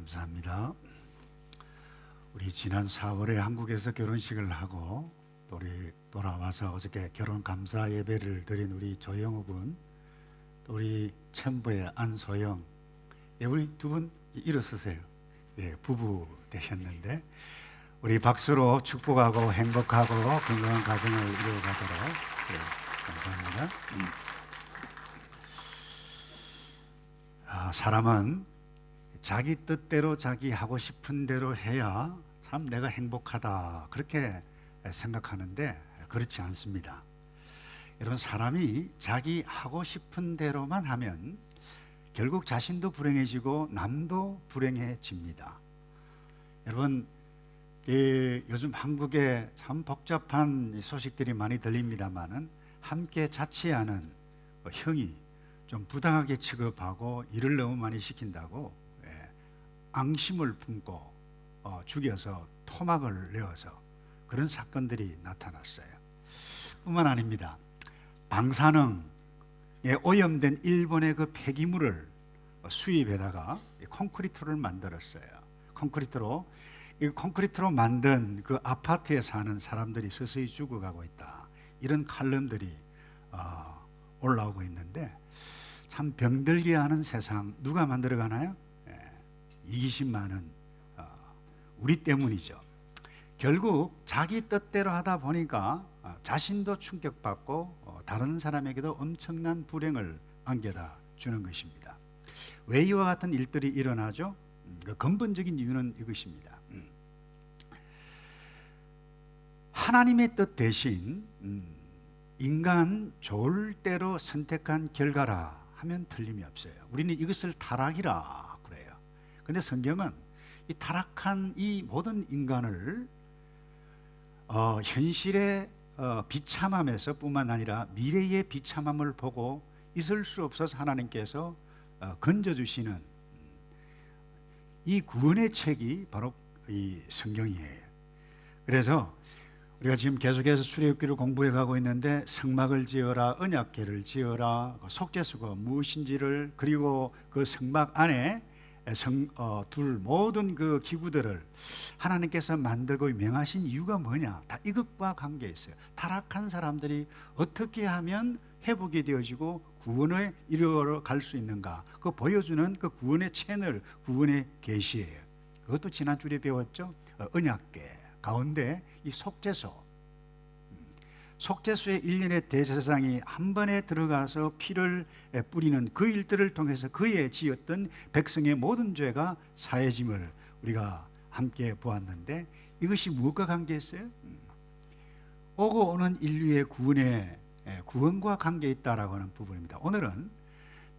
감사합니다. 우리 지난 4월에 한국에서 결혼식을 하고 또 우리 돌아와서 어저께 결혼 감사 예배를 드린 우리 조영우 군, 또 우리 챔버의 안소영, 우리 두 분 일어서세요. 부부 되셨는데 우리 박수로 축복하고 행복하고 건강한 가정을 이루어가도록 감사합니다. 사람은 자기 뜻대로 자기 하고 싶은 대로 해야 참 내가 행복하다 그렇게 생각하는데 그렇지 않습니다. 여러분, 사람이 자기 하고 싶은 대로만 하면 결국 자신도 불행해지고 남도 불행해집니다. 여러분, 요즘 한국에 참 복잡한 소식들이 많이 들립니다만은 함께 자취하는 형이 좀 부당하게 취급하고 일을 너무 많이 시킨다고 앙심을 품고 죽여서 토막을 내어서 그런 사건들이 나타났어요. 뿐만 아닙니다. 방사능에 오염된 일본의 그 폐기물을 수입해다가 콘크리트를 만들었어요. 콘크리트로 만든 그 아파트에 사는 사람들이 서서히 죽어가고 있다, 이런 칼럼들이 올라오고 있는데 참 병들게 하는 세상 누가 만들어가나요? 이기심만은 우리 때문이죠. 결국 자기 뜻대로 하다 보니까 자신도 충격받고 다른 사람에게도 엄청난 불행을 안겨다 주는 것입니다. 왜 이와 같은 일들이 일어나죠? 그 근본적인 이유는 이것입니다. 하나님의 뜻 대신 인간 좋을 대로 선택한 결과라 하면 틀림이 없어요. 우리는 이것을 타락이라 그래요. 근데 성경은 이 타락한 이 모든 인간을 현실의 비참함에서 뿐만 아니라 미래의 비참함을 보고 있을 수 없어서 하나님께서 건져주시는 이 구원의 책이 바로 이 성경이에요. 그래서 우리가 지금 계속해서 출애굽기를 공부해 가고 있는데 성막을 지어라, 언약궤를 지어라, 속죄소가 무엇인지를, 그리고 그 성막 안에 둘 모든 그 기구들을 하나님께서 만들고 명하신 이유가 뭐냐, 다 이것과 관계 있어요. 타락한 사람들이 어떻게 하면 회복이 되어지고 구원에 이르러 갈 수 있는가, 그 보여주는 그 구원의 채널, 구원의 계시예요. 그것도 지난 주에 배웠죠. 언약궤 가운데 이 속죄소의 일련의 대제사장이 한 번에 들어가서 피를 뿌리는 그 일들을 통해서 그의 지었던 백성의 모든 죄가 사해짐을 우리가 함께 보았는데, 이것이 무엇과 관계했어요? 오고 오는 인류의 구원과 관계 있다라고 하는 부분입니다. 오늘은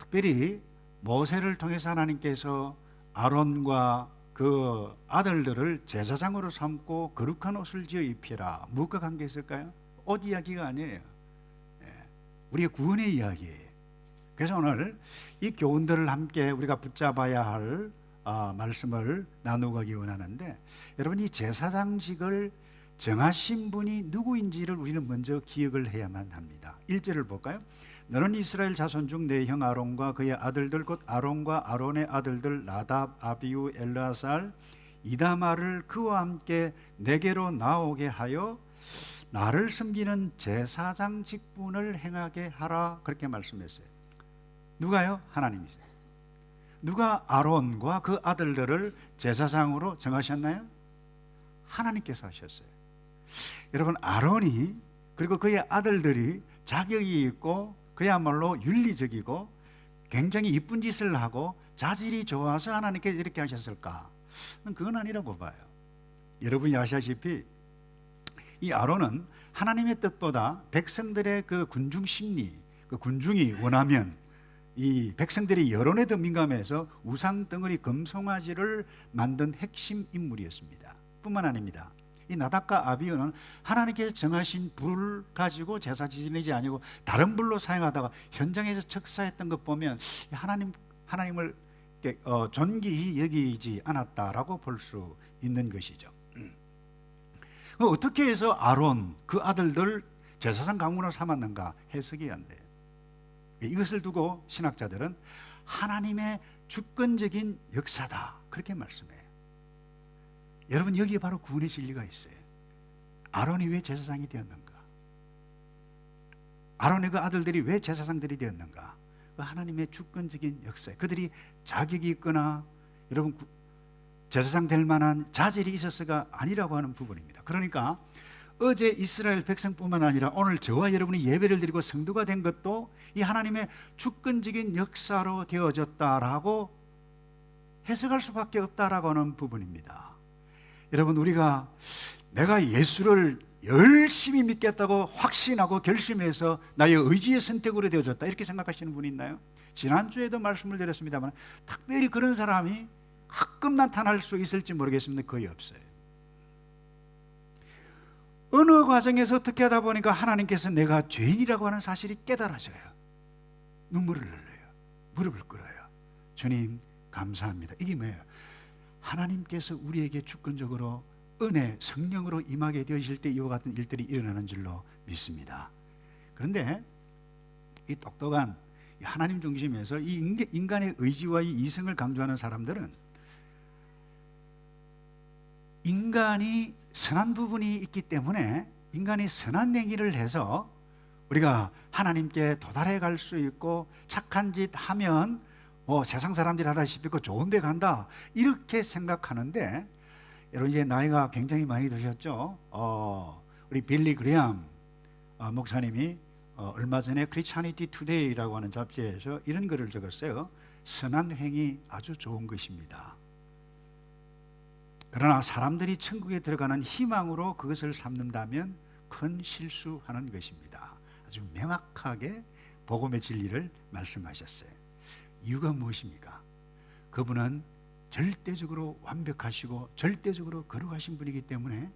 특별히 모세를 통해서 하나님께서 아론과 그 아들들을 제사장으로 삼고 거룩한 옷을 지어 입히라, 무엇과 관계 있을까요? 옷 이야기가 아니에요. 우리의 구원의 이야기예요. 그래서 오늘 이 교훈들을 함께 우리가 붙잡아야 할 말씀을 나누고 가기 원하는데, 여러분, 이 제사장직을 정하신 분이 누구인지를 우리는 먼저 기억을 해야만 합니다. 1절을 볼까요? 너는 이스라엘 자손 중 내 형 아론과 그의 아들들 곧 아론과 아론의 아들들 나답, 아비우, 엘르아살, 이다말을 그와 함께 내게로 나오게 하여 나를 섬기는 제사장 직분을 행하게 하라, 그렇게 말씀했어요. 누가요? 하나님이세요. 누가 아론과 그 아들들을 제사장으로 정하셨나요? 하나님께서 하셨어요. 여러분, 아론이 그리고 그의 아들들이 자격이 있고 그야말로 윤리적이고 굉장히 이쁜 짓을 하고 자질이 좋아서 하나님께서 이렇게 하셨을까? 그건 아니라고 봐요. 여러분이 아시다시피 이 아론은 하나님의 뜻보다 백성들의 그 군중 심리, 그 군중이 원하면 이 백성들이 여론에 더 민감해서 우상 덩어리 금송아지를 만든 핵심 인물이었습니다. 뿐만 아닙니다. 이 나답과 아비후는 하나님께서 정하신 불을 가지고 제사 지내지 아니고 다른 불로 사용하다가 현장에서 적사했던 것 보면 하나님을 존귀히 여기지 않았다라고 볼 수 있는 것이죠. 어떻게 해서 아론 그 아들들 제사장 가문으로 삼았는가 해석이 안 돼요. 이것을 두고 신학자들은 하나님의 주권적인 역사다, 그렇게 말씀해요. 여러분, 여기에 바로 구원의 진리가 있어요. 아론이 왜 제사장이 되었는가? 아론의 그 아들들이 왜 제사장들이 되었는가? 그 하나님의 주권적인 역사에 그들이 자격이 있거나 여러분 제사장 될 만한 자질이 있어서가 아니라고 하는 부분입니다. 그러니까 어제 이스라엘 백성뿐만 아니라 오늘 저와 여러분이 예배를 드리고 성도가 된 것도 이 하나님의 주권적인 역사로 되어졌다라고 해석할 수밖에 없다라고 하는 부분입니다. 여러분, 우리가 내가 예수를 열심히 믿겠다고 확신하고 결심해서 나의 의지의 선택으로 되어졌다 이렇게 생각하시는 분이 있나요? 지난주에도 말씀을 드렸습니다만 특별히 그런 사람이 가끔 나타날 수 있을지 모르겠습니다. 거의 없어요. 어느 과정에서 어떻게 하다 보니까 하나님께서 내가 죄인이라고 하는 사실이 깨달아져요. 눈물을 흘려요. 무릎을 꿇어요. 주님 감사합니다. 이게 뭐예요? 하나님께서 우리에게 주권적으로 은혜, 성령으로 임하게 되어질 때 이와 같은 일들이 일어나는 줄로 믿습니다. 그런데 이 똑똑한 하나님 중심에서 이 인간의 의지와 이 이성을 강조하는 사람들은 인간이 선한 부분이 있기 때문에 인간이 선한 행위를 해서 우리가 하나님께 도달해 갈 수 있고 착한 짓 하면 세상 사람들이 하다시피 그 좋은 데 간다 이렇게 생각하는데, 여러분 이제 나이가 굉장히 많이 드셨죠? 우리 빌리 그레암 목사님이 얼마 전에 크리스찬니티 투데이라고 하는 잡지에서 이런 글을 적었어요. 선한 행위 아주 좋은 것입니다. 그러나 사람들이 천국에 들어가는 희망으로 그것을 삼는다면 큰 실수하는 것입니다. 아주 명확하게 복음의 진리를 말씀하셨어요. 이유가 무엇입니까? 그분은 절대적으로 완벽하시고 절대적으로 거룩하신 분이기 때문에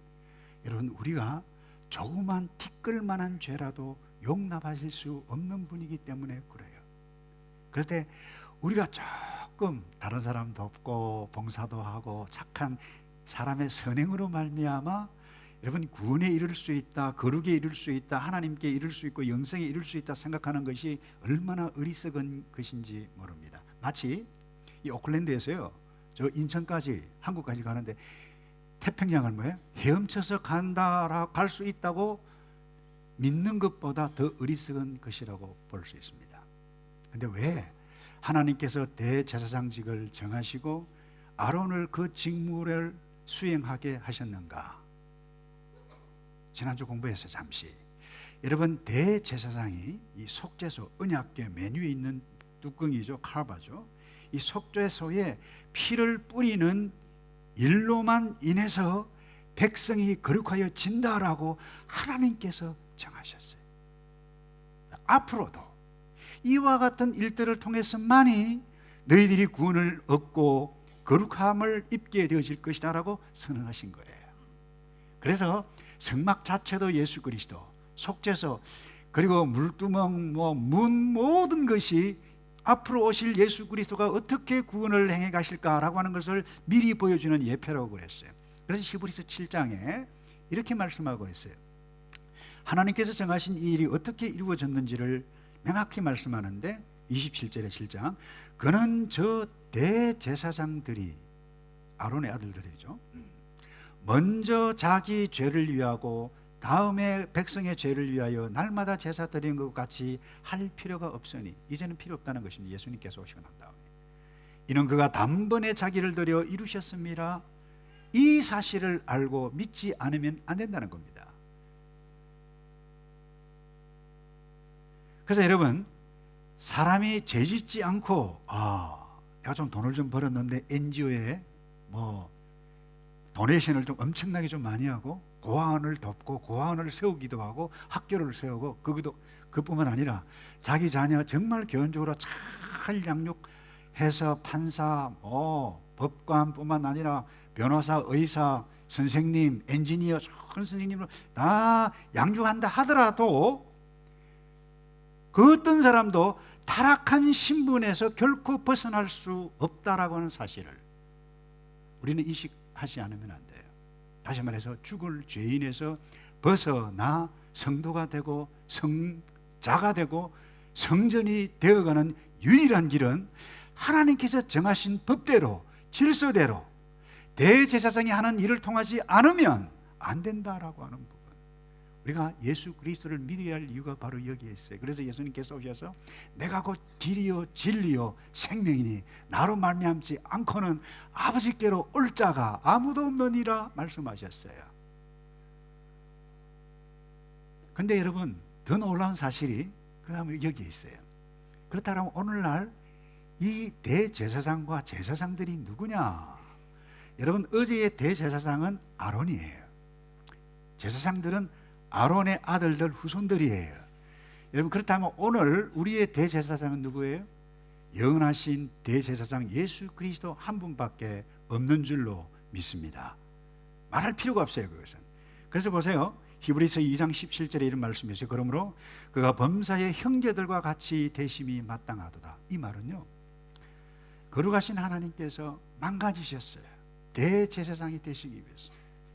여러분, 우리가 조그만 티끌만한 죄라도 용납하실 수 없는 분이기 때문에 그래요. 그럴 때 우리가 조금 다른 사람 돕고 봉사도 하고 착한 사람의 선행으로 말미암아 여러분 구원에 이를 수 있다, 거룩에 이를 수 있다, 하나님께 이를 수 있고 영생에 이를 수 있다 생각하는 것이 얼마나 어리석은 것인지 모릅니다. 마치 이 오클랜드에서요, 저 인천까지 한국까지 가는데 태평양을 뭐예요? 헤엄쳐서 갈 수 있다고 믿는 것보다 더 어리석은 것이라고 볼 수 있습니다. 그런데 왜 하나님께서 대제사장직을 정하시고 아론을 그 직무를 수행하게 하셨는가? 지난주 공부해서 잠시, 여러분 대제사장이 이 속죄소, 언약궤 맨 위에 있는 뚜껑이죠, 칼바죠. 이 속죄소에 피를 뿌리는 일로만 인해서 백성이 거룩하여 진다라고 하나님께서 정하셨어요. 앞으로도 이와 같은 일들을 통해서만이 너희들이 구원을 얻고 거룩함을 입게 되어질 것이다 라고 선언하신 거예요. 그래서 성막 자체도 예수 그리스도, 속죄소, 그리고 물두멍, 문, 모든 것이 앞으로 오실 예수 그리스도가 어떻게 구원을 행해 가실까라고 하는 것을 미리 보여주는 예표라고 그랬어요. 그래서 히브리서 7장에 이렇게 말씀하고 있어요. 하나님께서 정하신 이 일이 어떻게 이루어졌는지를 명확히 말씀하는데 27절의 7장, 그는 저 대제사장들이, 아론의 아들들이죠, 먼저 자기 죄를 위하고 다음에 백성의 죄를 위하여 날마다 제사 드리는 것 같이 할 필요가 없으니, 이제는 필요 없다는 것입니다. 예수님께서 오시고 난 다음에 이는 그가 단번에 자기를 드려 이루셨습니다. 이 사실을 알고 믿지 않으면 안 된다는 겁니다. 그래서 여러분, 사람이 죄짓지 않고 내가 좀 돈을 좀 벌었는데 NGO에 도네이션을 좀 엄청나게 좀 많이 하고 고아원을 돕고 고아원을 세우기도 하고 학교를 세우고, 그뿐만 아니라 자기 자녀 정말 교훈적으로 잘 양육해서 판사, 법관뿐만 아니라 변호사, 의사, 선생님, 엔지니어, 좋은 선생님을 다 양육한다 하더라도 그 어떤 사람도 타락한 신분에서 결코 벗어날 수 없다라고 하는 사실을 우리는 인식하지 않으면 안 돼요. 다시 말해서 죽을 죄인에서 벗어나 성도가 되고 성자가 되고 성전이 되어가는 유일한 길은 하나님께서 정하신 법대로 질서대로 대제사장이 하는 일을 통하지 않으면 안 된다라고 하는 부분, 우리가 예수 그리스도를 믿어야 할 이유가 바로 여기에 있어요. 그래서 예수님께서 오셔서 내가 곧 길이요 진리요 생명이니 나로 말미암지 않고는 아버지께로 올 자가 아무도 없느니라 말씀하셨어요. 근데 여러분, 더 놀라운 사실이 그 다음에 여기에 있어요. 그렇다면 오늘날 이 대제사장과 제사장들이 누구냐? 여러분, 어제의 대제사장은 아론이에요. 제사장들은 아론의 아들들 후손들이에요. 여러분, 그렇다면 오늘 우리의 대제사장은 누구예요? 영원하신 대제사장 예수 그리스도 한 분밖에 없는 줄로 믿습니다. 말할 필요가 없어요, 그것은. 그래서 보세요, 히브리서 2장 17절에 이런 말씀이 있어요. 그러므로 그가 범사의 형제들과 같이 대심이 마땅하도다. 이 말은요, 거룩하신 하나님께서 망가지셨어요. 대제사장이 되시기 위해서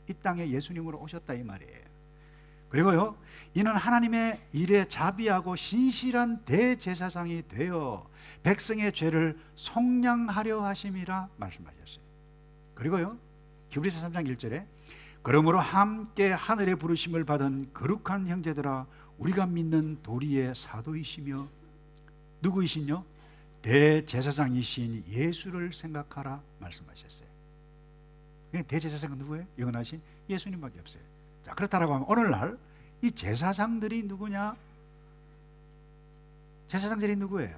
이 땅에 예수님으로 오셨다, 이 말이에요. 그리고요, 이는 하나님의 일에 자비하고 신실한 대제사장이 되어 백성의 죄를 속량하려 하심이라 말씀하셨어요. 그리고요, 히브리서 3장 1절에 그러므로 함께 하늘의 부르심을 받은 거룩한 형제들아, 우리가 믿는 도리의 사도이시며 누구이시뇨? 대제사장이신 예수를 생각하라 말씀하셨어요. 대제사장은 누구예요? 영원하신 예수님밖에 없어요. 자, 그렇다라고 하면 오늘날 이 제사장들이 누구냐? 제사장들이 누구예요?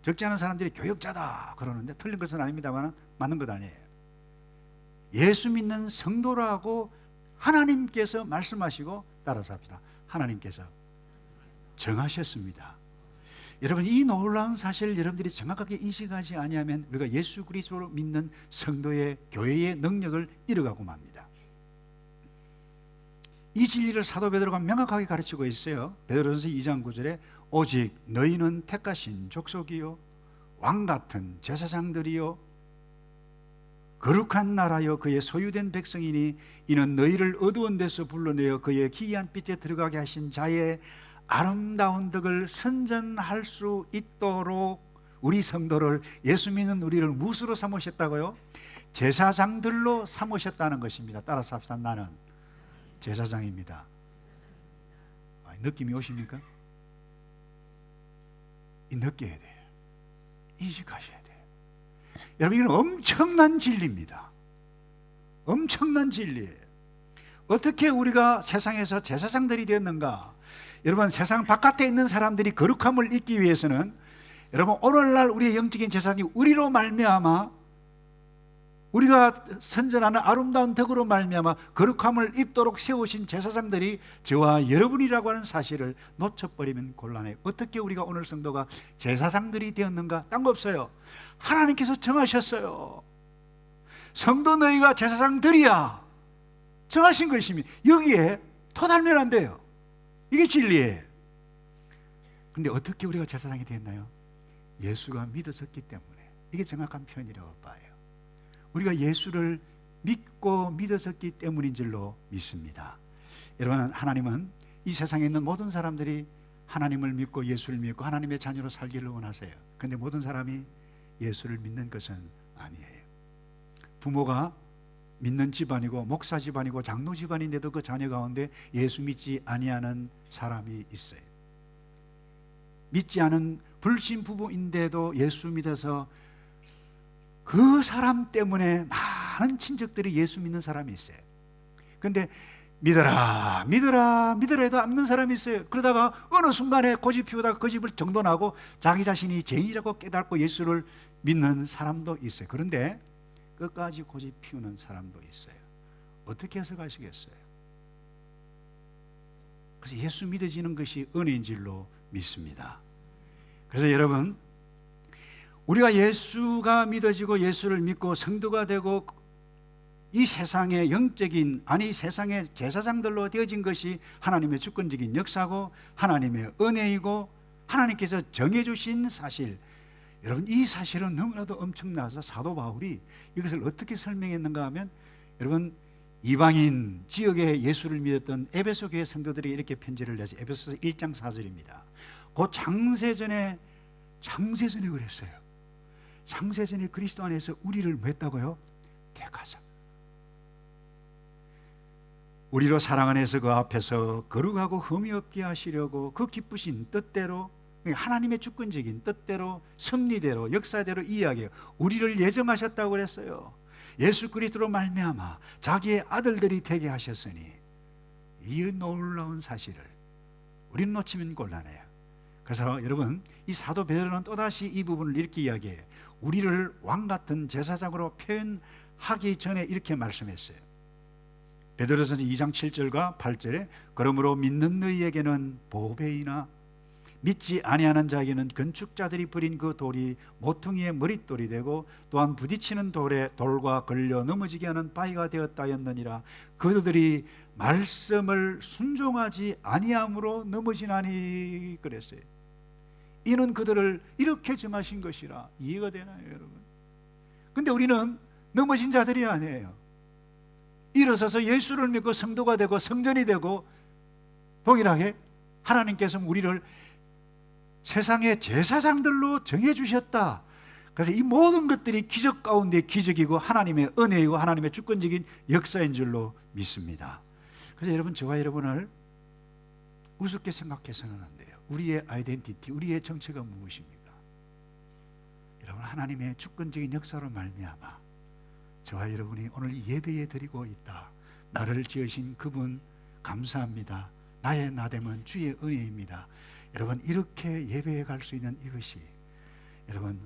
적지 않은 사람들이 교역자다 그러는데 틀린 것은 아닙니다만 맞는 것 아니에요. 예수 믿는 성도라고 하나님께서 말씀하시고 따라서 합시다. 하나님께서 정하셨습니다. 여러분, 이 놀라운 사실을 여러분들이 정확하게 인식하지 아니하면 우리가 예수 그리스도로 믿는 성도의 교회의 능력을 잃어가고 맙니다. 이 진리를 사도 베드로가 명확하게 가르치고 있어요. 베드로전서 2장 9절에 오직 너희는 택하신 족속이요 왕같은 제사장들이요 거룩한 나라여 그의 소유된 백성이니 이는 너희를 어두운 데서 불러내어 그의 기이한 빛에 들어가게 하신 자의 아름다운 덕을 선전할 수 있도록 우리 성도를, 예수 믿는 우리를 무엇으로 삼으셨다고요? 제사장들로 삼으셨다는 것입니다. 따라서 합시다. 나는 제사장입니다. 느낌이 오십니까? 느껴야 돼요. 인식하셔야 돼요. 여러분, 이건 엄청난 진리입니다. 엄청난 진리예요. 어떻게 우리가 세상에서 제사장들이 되었는가? 여러분, 세상 바깥에 있는 사람들이 거룩함을 잊기 위해서는 여러분, 오늘날 우리의 영적인 제사장이 우리로 말미암아, 우리가 선전하는 아름다운 덕으로 말미암아 거룩함을 입도록 세우신 제사장들이 저와 여러분이라고 하는 사실을 놓쳐버리면 곤란해요. 어떻게 우리가 오늘 성도가 제사장들이 되었는가? 딴 거 없어요. 하나님께서 정하셨어요. 성도 너희가 제사장들이야 정하신 것입니다. 여기에 토달면 안 돼요. 이게 진리예요. 근데 어떻게 우리가 제사장이 됐나요? 예수가 믿어졌기 때문에. 이게 정확한 표현이라고 봐요. 우리가 예수를 믿고 믿어졌기 때문인 줄로 믿습니다. 여러분, 하나님은 이 세상에 있는 모든 사람들이 하나님을 믿고 예수를 믿고 하나님의 자녀로 살기를 원하세요. 그런데 모든 사람이 예수를 믿는 것은 아니에요. 부모가 믿는 집안이고 목사 집안이고 장로 집안인데도 그 자녀 가운데 예수 믿지 아니하는 사람이 있어요. 믿지 않은 불신 부부인데도 예수 믿어서 그 사람 때문에 많은 친척들이 예수 믿는 사람이 있어요. 그런데 믿어라 믿어라 믿어라 해도 안 믿는 사람이 있어요. 그러다가 어느 순간에 고집 피우다가 그 집을 정돈하고 자기 자신이 죄인이라고 깨닫고 예수를 믿는 사람도 있어요. 그런데 끝까지 고집 피우는 사람도 있어요. 어떻게 해석하시겠어요? 그래서 예수 믿어지는 것이 은혜인 줄로 믿습니다. 그래서 여러분, 우리가 예수가 믿어지고 예수를 믿고 성도가 되고 이 세상의 영적인, 아니 세상의 제사장들로 되어진 것이 하나님의 주권적인 역사고 하나님의 은혜이고 하나님께서 정해주신 사실, 여러분 이 사실은 너무나도 엄청나서 사도 바울이 이것을 어떻게 설명했는가 하면, 여러분 이방인 지역에 예수를 믿었던 에베소 교회 성도들이 이렇게 편지를 내서 에베소서 1장 4절입니다. 그 창세전에 그랬어요. 창세전에 그리스도 안에서 우리를 뭐 했다고요? 택하사. 우리로 사랑 안에서 그 앞에서 거룩하고 흠이 없게 하시려고 그 기쁘신 뜻대로, 하나님의 주권적인 뜻대로, 섭리대로, 역사대로 이야기해요. 우리를 예정하셨다고 그랬어요. 예수 그리스도로 말미암아 자기의 아들들이 되게 하셨으니, 이 놀라운 사실을 우리는 놓치면 곤란해요. 그래서 여러분, 이 사도 베드로는 또다시 이 부분을 이렇게 이야기해요. 우리를 왕같은 제사장으로 표현하기 전에 이렇게 말씀했어요. 베드로전서 2장 7절과 8절에 그러므로 믿는 너희에게는 보배이나 믿지 아니하는 자에게는 건축자들이 버린 그 돌이 모퉁이의 머릿돌이 되고 또한 부딪히는 돌과 걸려 넘어지게 하는 바위가 되었다 하였느니라. 그들이 말씀을 순종하지 아니함으로 넘어지나니 그랬어요. 이는 그들을 이렇게 정하신 것이라. 이해가 되나요, 여러분? 근데 우리는 넘어진 자들이 아니에요. 일어서서 예수를 믿고 성도가 되고 성전이 되고, 동일하게 하나님께서 우리를 세상의 제사장들로 정해주셨다. 그래서 이 모든 것들이 기적 가운데 기적이고 하나님의 은혜이고 하나님의 주권적인 역사인 줄로 믿습니다. 그래서 여러분, 저와 여러분을 우습게 생각해서는 안 돼요. 우리의 아이덴티티, 우리의 정체가 무엇입니까? 여러분, 하나님의 주권적인 역사로 말미암아 저와 여러분이 오늘 예배에 드리고 있다. 나를 지으신 그분 감사합니다. 나의 나됨은 주의 은혜입니다. 여러분, 이렇게 예배에 갈 수 있는 이것이 여러분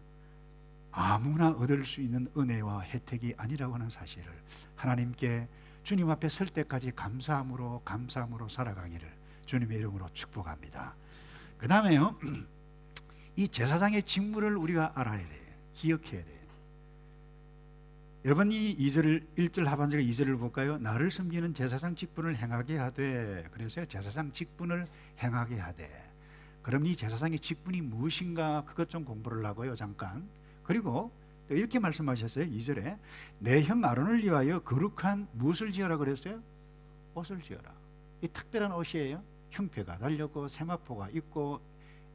아무나 얻을 수 있는 은혜와 혜택이 아니라고 하는 사실을, 하나님께 주님 앞에 설 때까지 감사함으로 살아가기를 주님의 이름으로 축복합니다. 그 다음에요, 이 제사장의 직무를 우리가 알아야 돼요. 기억해야 돼요. 여러분, 이 1절 하반절과 2절을 볼까요? 나를 섬기는 제사장 직분을 행하게 하되, 그래서 제사장 직분을 행하게 하되. 그럼 이 제사장의 직분이 무엇인가, 그것 좀 공부를 하고요, 잠깐. 그리고 또 이렇게 말씀하셨어요. 2절에 내 형 아론을 위하여 거룩한 무엇을 지어라 그랬어요? 옷을 지어라. 이 특별한 옷이에요. 흉패가 달렸고 세마포가 있고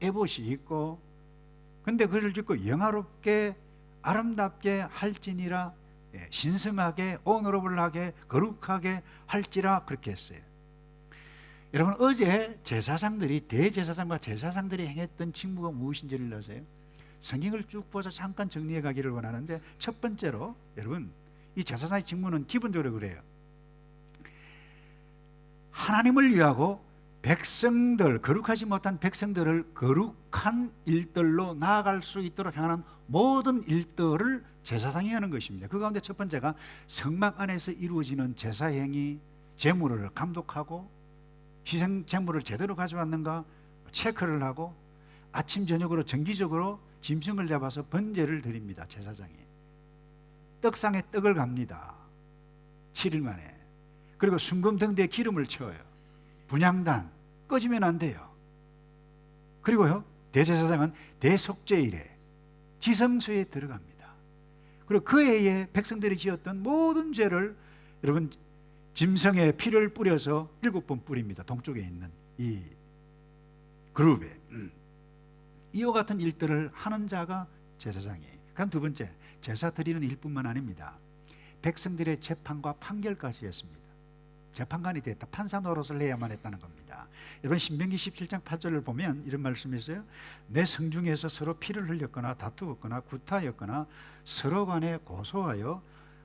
에봇이 있고, 근데 그를 짓고 영화롭게 아름답게 할지니라, 신성하게 오너러블하게 거룩하게 할지라, 그렇게 했어요. 여러분, 어제 제사장들이, 대제사장과 제사장들이 행했던 직무가 무엇인지를 아세요? 성경을 쭉 보자 잠깐 정리해 가기를 원하는데, 첫 번째로 여러분, 이 제사장의 직무는 기본적으로 그래요. 하나님을 위하고 백성들, 거룩하지 못한 백성들을 거룩한 일들로 나아갈 수 있도록 향하는 모든 일들을 제사장이 하는 것입니다. 그 가운데 첫 번째가 성막 안에서 이루어지는 제사행위, 제물을 감독하고 희생 제물을 제대로 가져왔는가 체크를 하고, 아침 저녁으로 정기적으로 짐승을 잡아서 번제를 드립니다. 제사장이 떡상에 떡을 갑니다. 7일 만에. 그리고 순금등대에 기름을 채워요. 분향단 꺼지면 안 돼요. 그리고요, 대제사장은 대속죄일에 지성소에 들어갑니다. 그리고 그 해에 백성들이 지었던 모든 죄를 여러분 짐승의 피를 뿌려서 7번 뿌립니다. 동쪽에 있는 이 그룹에. 이와 같은 일들을 하는 자가 제사장이에요. 그럼 두 번째, 제사 드리는 일뿐만 아닙니다. 백성들의 재판과 판결까지 했습니다. 재판관이 됐다. 판사 노릇을 해야만 했다는 겁니다. 여러분, 신명기 17장 8절을 보면 이런 말씀이 있어요. 내 성중에서 서로 피를 흘렸거나 다투었거나 구타였거나 서로 간에 고소하여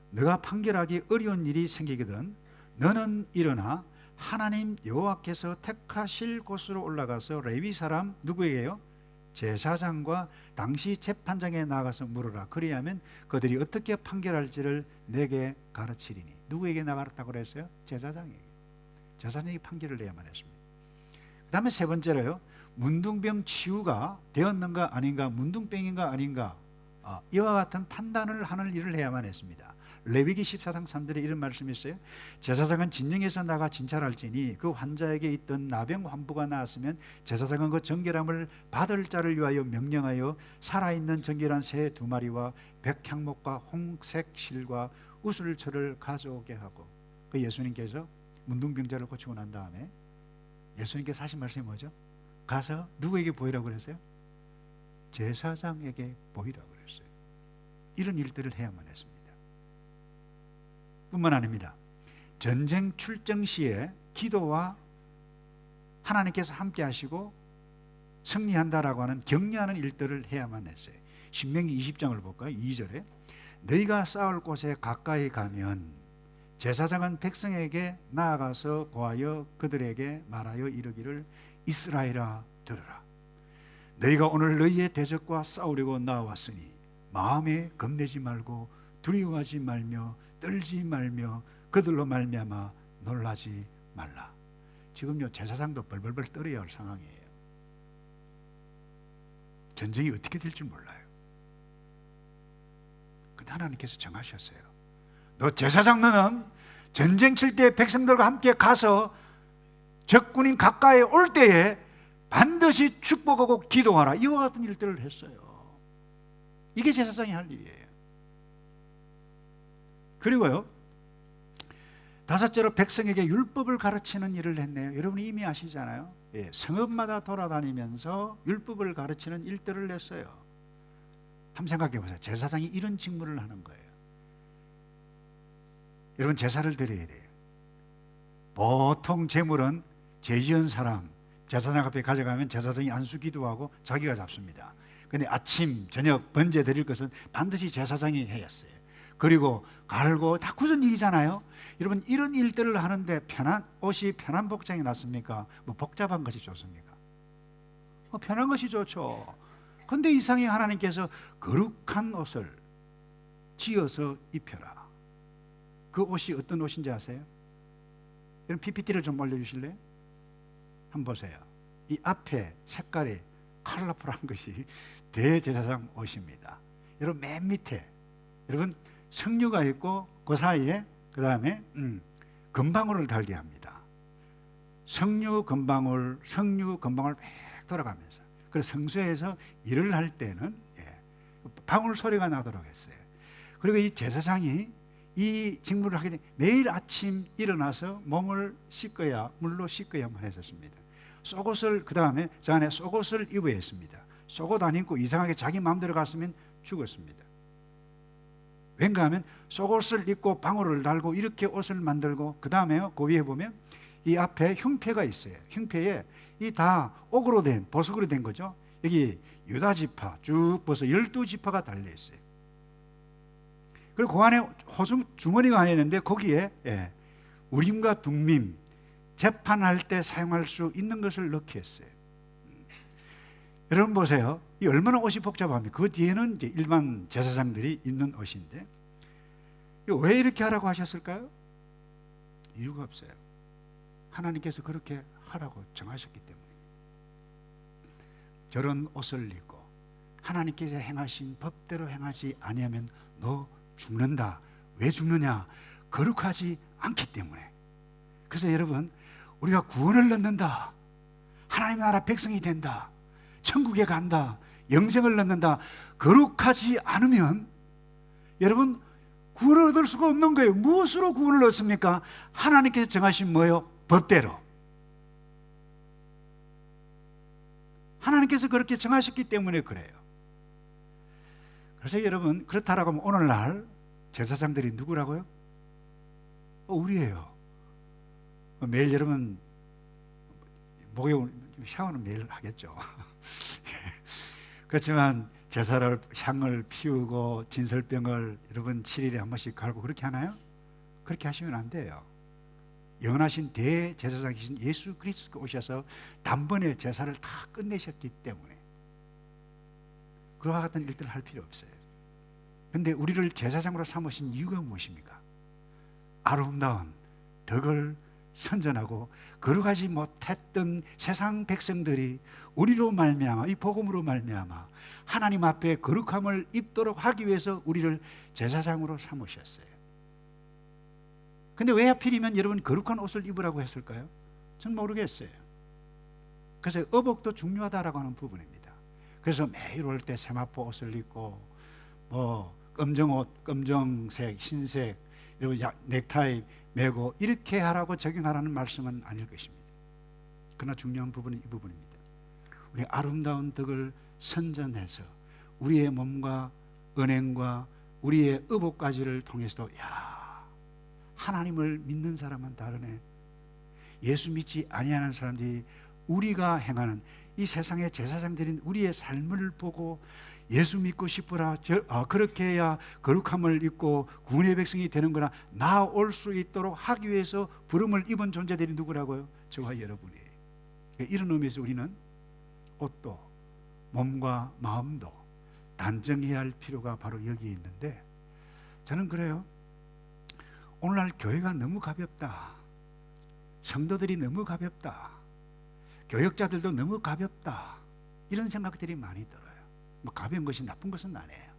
너가 판결하기 어려운 일이 생기거든 너는 일어나 하나님 여호와께서 택하실 곳으로 올라가서 레위 사람 누구에게요? 제사장과 당시 재판장에 나가서 물어라. 그리하면 그들이 어떻게 판결할지를 내게 가르치리니. 누구에게 나가라고 그랬어요? 제사장에게. 제사장이 판결을 내야만 했습니다. 그 다음에 세 번째로요, 문둥병 치유가 되었는가 아닌가, 문둥병인가 아닌가, 이와 같은 판단을 하는 일을 해야만 했습니다. 레위기 14장 3절에 이런 말씀이 있어요. 제사장은 진영에서 나가 진찰할지니 그 환자에게 있던 나병 환부가 나았으면 제사장은 그 정결함을 받을 자를 위하여 명령하여 살아있는 정결한 새 2마리와 백향목과 홍색 실과 우슬초를 가져오게 하고. 그 예수님께서 문둥병자를 고치고 난 다음에 예수님께서 하신 말씀이 뭐죠? 가서 누구에게 보이라고 그랬어요? 제사장에게 보이라고 그랬어요. 이런 일들을 해야만 했습니다. 뿐만 아닙니다. 전쟁 출정 시에 기도와 하나님께서 함께 하시고 승리한다라고 하는 격려하는 일들을 해야만 했어요. 신명기 20장을 볼까요? 2절에 너희가 싸울 곳에 가까이 가면 제사장은 백성에게 나아가서 고하여 그들에게 말하여 이르기를 이스라엘아 들으라. 너희가 오늘 너희의 대적과 싸우려고 나왔으니 마음에 겁내지 말고 두려워하지 말며 떨지 말며 그들로 말미암아 놀라지 말라. 지금요 제사장도 벌벌벌 떨어야 할 상황이에요. 전쟁이 어떻게 될지 몰라요. 근데 하나님께서 정하셨어요. 너 제사장 너는 전쟁 칠 때 백성들과 함께 가서 적군인 가까이 올 때에 반드시 축복하고 기도하라. 이와 같은 일들을 했어요. 이게 제사장이 할 일이에요. 그리고요 다섯째로 백성에게 율법을 가르치는 일을 했네요. 여러분이 이미 아시잖아요. 예, 성읍마다 돌아다니면서 율법을 가르치는 일들을 했어요. 한번 생각해 보세요. 제사장이 이런 직무를 하는 거예요. 여러분 제사를 드려야 돼요. 보통 제물은 죄지은 사람 제사장 앞에 가져가면 제사장이 안수 기도하고 자기가 잡습니다. 근데 아침 저녁 번제 드릴 것은 반드시 제사장이 해야 했어요. 그리고 갈고 다 굳은 일이잖아요. 여러분 이런 일들을 하는데 편한 옷이 편한 복장이 낫습니까? 뭐 복잡한 것이 좋습니까? 편한 것이 좋죠. 근데 이상히 하나님께서 거룩한 옷을 지어서 입혀라. 그 옷이 어떤 옷인지 아세요? 여러분 PPT를 좀 올려주실래요? 한번 보세요. 이 앞에 색깔이 컬러풀한 것이 대제사장 옷입니다. 여러분 맨 밑에 여러분 석류가 있고 그 사이에 그 다음에 금방울을 달게 합니다. 석류 금방울 막 돌아가면서 그래서 성소에서 일을 할 때는 방울 소리가 나도록 했어요. 그리고 이 제사장이 이 직무를 하게 되면 매일 아침 일어나서 몸을 씻어야 물로 씻어야만 했었습니다. 속옷을 그 다음에 저 안에 속옷을 입어야 했습니다. 속옷 안 입고 이상하게 자기 마음대로 갔으면 죽었습니다. 왠가 하면 속옷을 입고 방울을 달고 이렇게 옷을 만들고 그 다음에요 그 위에 보면 이 앞에 흉패가 있어요. 흉패에 이 다 옥으로 된 보석으로 된 거죠. 여기 유다지파 쭉 벌써 12지파가 달려 있어요. 그리고 그 안에 호중 주머니가 안에 있는데 거기에 우림과 둠밈 재판할 때 사용할 수 있는 것을 넣게 했어요. 여러분 보세요. 이 얼마나 옷이 복잡합니까? 그 뒤에는 이제 일반 제사장들이 입는 옷인데 왜 이렇게 하라고 하셨을까요? 이유가 없어요. 하나님께서 그렇게 하라고 정하셨기 때문에. 저런 옷을 입고 하나님께서 행하신 법대로 행하지 아니하면 너 죽는다. 왜 죽느냐? 거룩하지 않기 때문에. 그래서 여러분 우리가 구원을 얻는다. 하나님 나라 백성이 된다. 천국에 간다. 영생을 얻는다. 거룩하지 않으면 여러분 구원을 얻을 수가 없는 거예요. 무엇으로 구원을 얻습니까? 하나님께서 정하신 뭐예요? 법대로. 하나님께서 그렇게 정하셨기 때문에 그래요. 그래서 여러분 그렇다라고 하면 오늘날 제사장들이 누구라고요? 우리예요. 매일 여러분 목욕 샤워는 매일 하겠죠. 그렇지만 제사를 향을 피우고 진설병을 여러분 7일에 한 번씩 갈고 그렇게 하나요? 그렇게 하시면 안 돼요. 영원하신 대제사장이신 예수 그리스도가 오셔서 단번에 제사를 다 끝내셨기 때문에 그와 같은 일들을 할 필요 없어요. 그런데 우리를 제사장으로 삼으신 이유가 무엇입니까? 아름다운 덕을 선전하고 거룩하지 못했던 세상 백성들이 우리로 말미암아 이 복음으로 말미암아 하나님 앞에 거룩함을 입도록 하기 위해서 우리를 제사장으로 삼으셨어요. 근데 왜 하필이면 여러분 거룩한 옷을 입으라고 했을까요? 전 모르겠어요. 그래서 의복도 중요하다라고 하는 부분입니다. 그래서 매일 올 때 세마포 옷을 입고 뭐 검정옷, 검정색, 흰색 그리고 넥타이 매고 이렇게 하라고 적용하라는 말씀은 아닐 것입니다. 그러나 중요한 부분은 이 부분입니다. 우리 아름다운 덕을 선전해서 우리의 몸과 은행과 우리의 의복가지를 통해서도 야, 하나님을 믿는 사람은 다르네. 예수 믿지 아니하는 사람들이 우리가 행하는 이 세상의 제사장들인 우리의 삶을 보고 예수 믿고 싶으라, 그렇게 해야 거룩함을 입고 구원의 백성이 되는구나, 나올 수 있도록 하기 위해서 부름을 입은 존재들이 누구라고요? 저와 여러분이. 이런 의미에서 우리는 옷도 몸과 마음도 단정해야 할 필요가 바로 여기에 있는데, 저는 그래요. 오늘날 교회가 너무 가볍다, 성도들이 너무 가볍다, 교역자들도 너무 가볍다, 이런 생각들이 많이 들어요. 뭐 가벼운 것이 나쁜 것은 아니에요.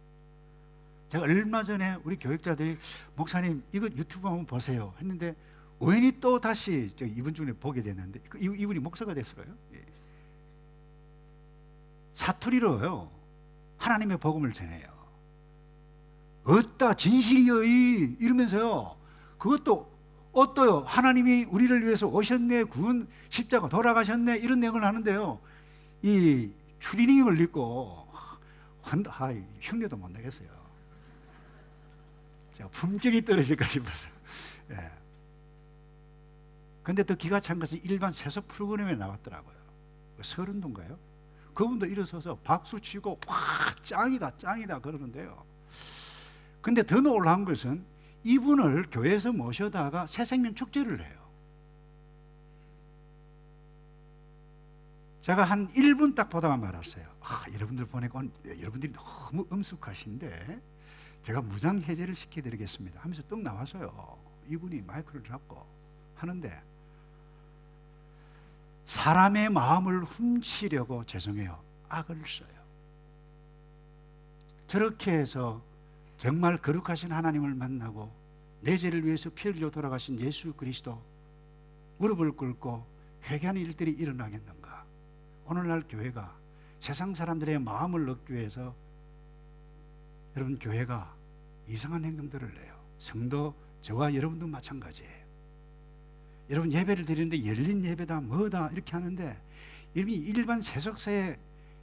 제가 얼마 전에 우리 교역자들이 목사님 이거 유튜브 한번 보세요 했는데 우연히 또 다시 이분 중에 보게 됐는데 이분이 목사가 됐어요. 예. 사투리로요 하나님의 복음을 전해요. 어따 진실이여 이러면서요, 그것도 어떠요, 하나님이 우리를 위해서 오셨네, 구원 십자가 돌아가셨네, 이런 내용을 하는데요, 이 추리닝을 입고 흉내도 못 내겠어요. 제가 품격이 떨어질까 싶어서. 예. 근데 더 기가 찬 것은 일반 세속 프로그램에 나왔더라고요. 서른도인가요? 그분도 일어서서 박수 치고 와 짱이다 짱이다 그러는데요. 근데 더 놀라운 것은 이분을 교회에서 모셔다가 새생명 축제를 해요. 제가 한 1분 딱 보다가 말았어요. 여러분들 보니까 여러분들이 너무 엄숙하신데 제가 무장해제를 시켜드리겠습니다 하면서 뚝 나와서요, 이분이 마이크를 잡고 하는데 사람의 마음을 훔치려고, 죄송해요, 악을 써요. 저렇게 해서 정말 거룩하신 하나님을 만나고 내 죄를 위해서 피 흘려 돌아가신 예수 그리스도 무릎을 꿇고 회개하는 일들이 일어나겠는가? 오늘날 교회가 세상 사람들의 마음을 얻기 위해서, 여러분, 교회가 이상한 행동들을 해요. 성도, 저와 여러분도 마찬가지예요. 여러분 예배를 드리는데 열린 예배다 뭐다 이렇게 하는데, 이미 일반 세속사에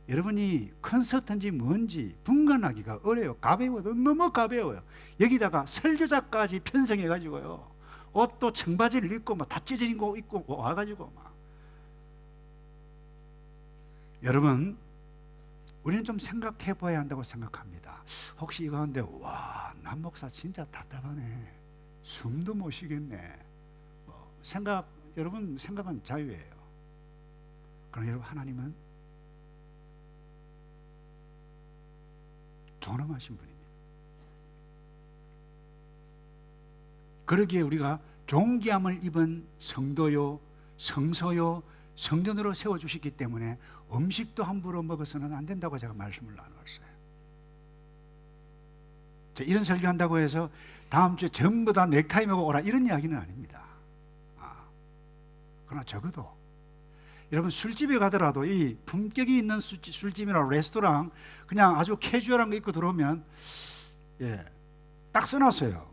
여러분이 콘서트인지 뭔지 분간하기가 어려워요. 가벼워도 너무 가벼워요. 여기다가 설교자까지 편성해 가지고요, 옷도 청바지를 입고 다 찢어진 거 입고 와가지고 막. 여러분, 우리는 좀 생각해 봐야 한다고 생각합니다. 혹시 이거 하는데 와, 남 목사 진짜 답답하네, 숨도 못 쉬겠네, 여러분 생각은 자유예요. 그러나 여러분, 하나님은 존엄하신 분입니다. 그러기에 우리가 존귀함을 입은 성도요, 성소요, 성전으로 세워주셨기 때문에 음식도 함부로 먹어서는 안 된다고 제가 말씀을 나누었어요. 이런 설교한다고 해서 다음 주에 전부 다 넥타이 메고 오라 이런 이야기는 아닙니다. 그러나 적어도 여러분, 술집에 가더라도 이 품격이 있는 술집이나 레스토랑 그냥 아주 캐주얼한 거 입고 들어오면, 예, 딱 써놨어요,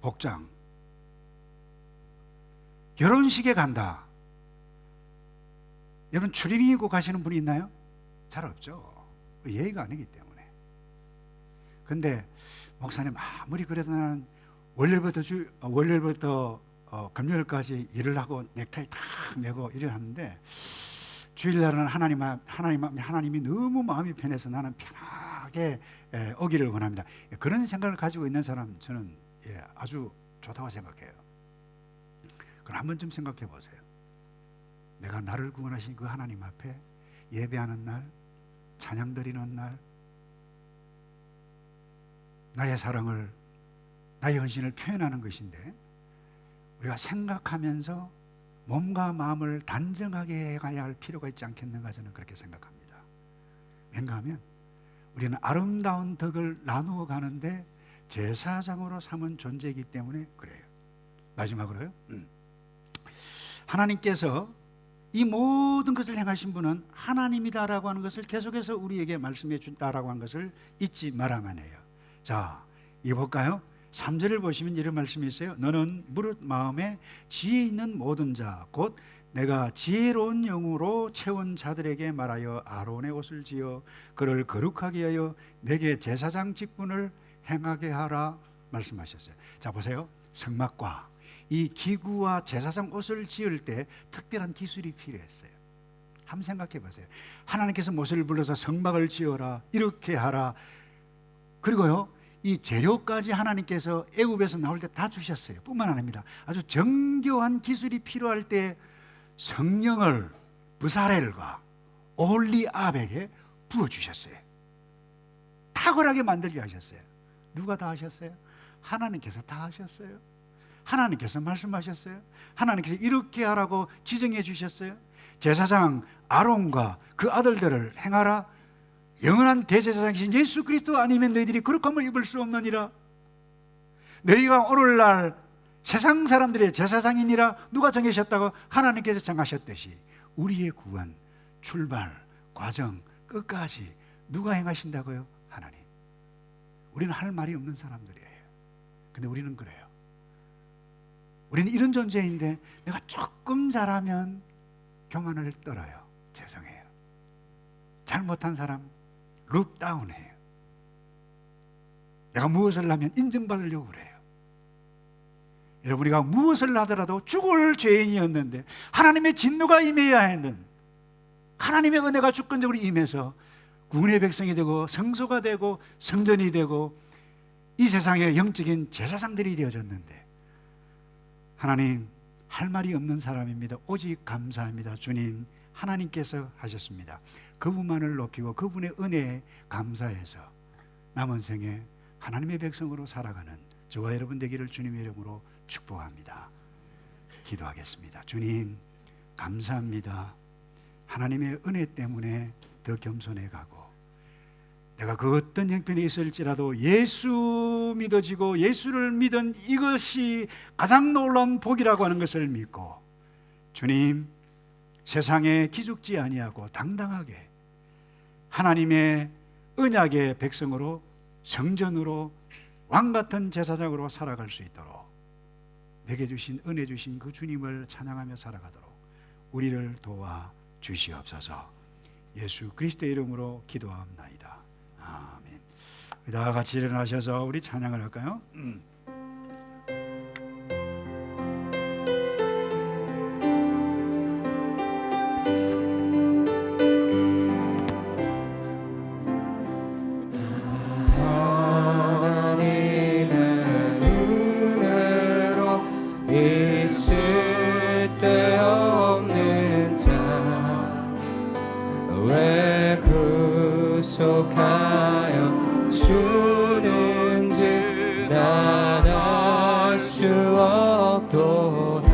복장. 결혼식에 간다, 여러분 추리닝 입고 가시는 분이 있나요? 잘 없죠. 예의가 아니기 때문에. 근데 목사님, 아무리 그래도 나는 월요일부터 금요일까지 일을 하고 넥타이 딱 메고 일을 하는데, 주일날은 하나님이 너무 마음이 편해서 나는 편하게 오기를 원합니다. 그런 생각을 가지고 있는 사람, 저는 아주 좋다고 생각해요. 그럼 한번 좀 생각해 보세요. 내가 나를 구원하신 그 하나님 앞에 예배하는 날, 찬양 드리는 날, 나의 사랑을, 나의 헌신을 표현하는 것인데, 우리가 생각하면서 몸과 마음을 단정하게 가야 할 필요가 있지 않겠는가, 저는 그렇게 생각합니다. 왠가 하면 우리는 아름다운 덕을 나누어 가는데 제사장으로 삼은 존재이기 때문에 그래요. 마지막으로요, 하나님께서 이 모든 것을 행하신 분은 하나님이다라고 하는 것을 계속해서 우리에게 말씀해 준다라고 하는 것을 잊지 말아야만 해요. 자, 이거 볼까요? 3절을 보시면 이런 말씀이 있어요. 너는 무릇 마음에 지혜 있는 모든 자, 곧 내가 지혜로운 영으로 채운 자들에게 말하여 아론의 옷을 지어 그를 거룩하게 하여 내게 제사장 직분을 행하게 하라 말씀하셨어요. 자 보세요. 성막과 이 기구와 제사장 옷을 지을 때 특별한 기술이 필요했어요. 한번 생각해 보세요. 하나님께서 모세를 불러서 성막을 지어라, 이렇게 하라. 그리고요, 이 재료까지 하나님께서 애굽에서 나올 때 다 주셨어요. 뿐만 아닙니다. 아주 정교한 기술이 필요할 때 성령을 브사렐과 올리압에게 부어주셨어요. 탁월하게 만들게 하셨어요. 누가 다 하셨어요? 하나님께서 다 하셨어요. 하나님께서 말씀하셨어요. 하나님께서 이렇게 하라고 지정해 주셨어요. 제사장 아론과 그 아들들을 행하라. 영원한 대제사장이신 예수 그리스도 아니면 너희들이 거룩함을 입을 수 없느니라. 너희가 오늘날 세상 사람들의 제사장이니라. 누가 정하셨다고? 하나님께서 정하셨듯이 우리의 구원, 출발, 과정 끝까지 누가 행하신다고요? 하나님. 우리는 할 말이 없는 사람들이에요. 근데 우리는 그래요. 우리는 이런 존재인데 내가 조금 잘하면 교만을 떨어요. 죄송해요. 잘못한 사람 룩다운해요. 내가 무엇을 하면 인정받으려고 그래요. 여러분, 우리가 무엇을 하더라도 죽을 죄인이었는데 하나님의 진노가 임해야 했는, 하나님의 은혜가 주권적으로 임해서 구원의 백성이 되고 성소가 되고 성전이 되고 이 세상의 영적인 제사장들이 되어졌는데, 하나님 할 말이 없는 사람입니다. 오직 감사합니다. 주님, 하나님께서 하셨습니다. 그분만을 높이고 그분의 은혜에 감사해서 남은 생에 하나님의 백성으로 살아가는 저와 여러분 되기를 주님의 이름으로 축복합니다. 기도하겠습니다. 주님, 감사합니다. 하나님의 은혜 때문에 더 겸손해 가고, 내가 그 어떤 형편이 있을지라도 예수 믿어지고 예수를 믿은 이것이 가장 놀라운 복이라고 하는 것을 믿고, 주님, 세상에 기죽지 아니하고 당당하게 하나님의 언약의 백성으로, 성전으로, 왕같은 제사장으로 살아갈 수 있도록 내게 주신 은혜 주신 그 주님을 찬양하며 살아가도록 우리를 도와 주시옵소서. 예수 그리스도의 이름으로 기도합나이다. 아멘. 우리 다 같이 일어나셔서 우리 찬양을 할까요? 약속하여 주는지 난 알 수 없도다.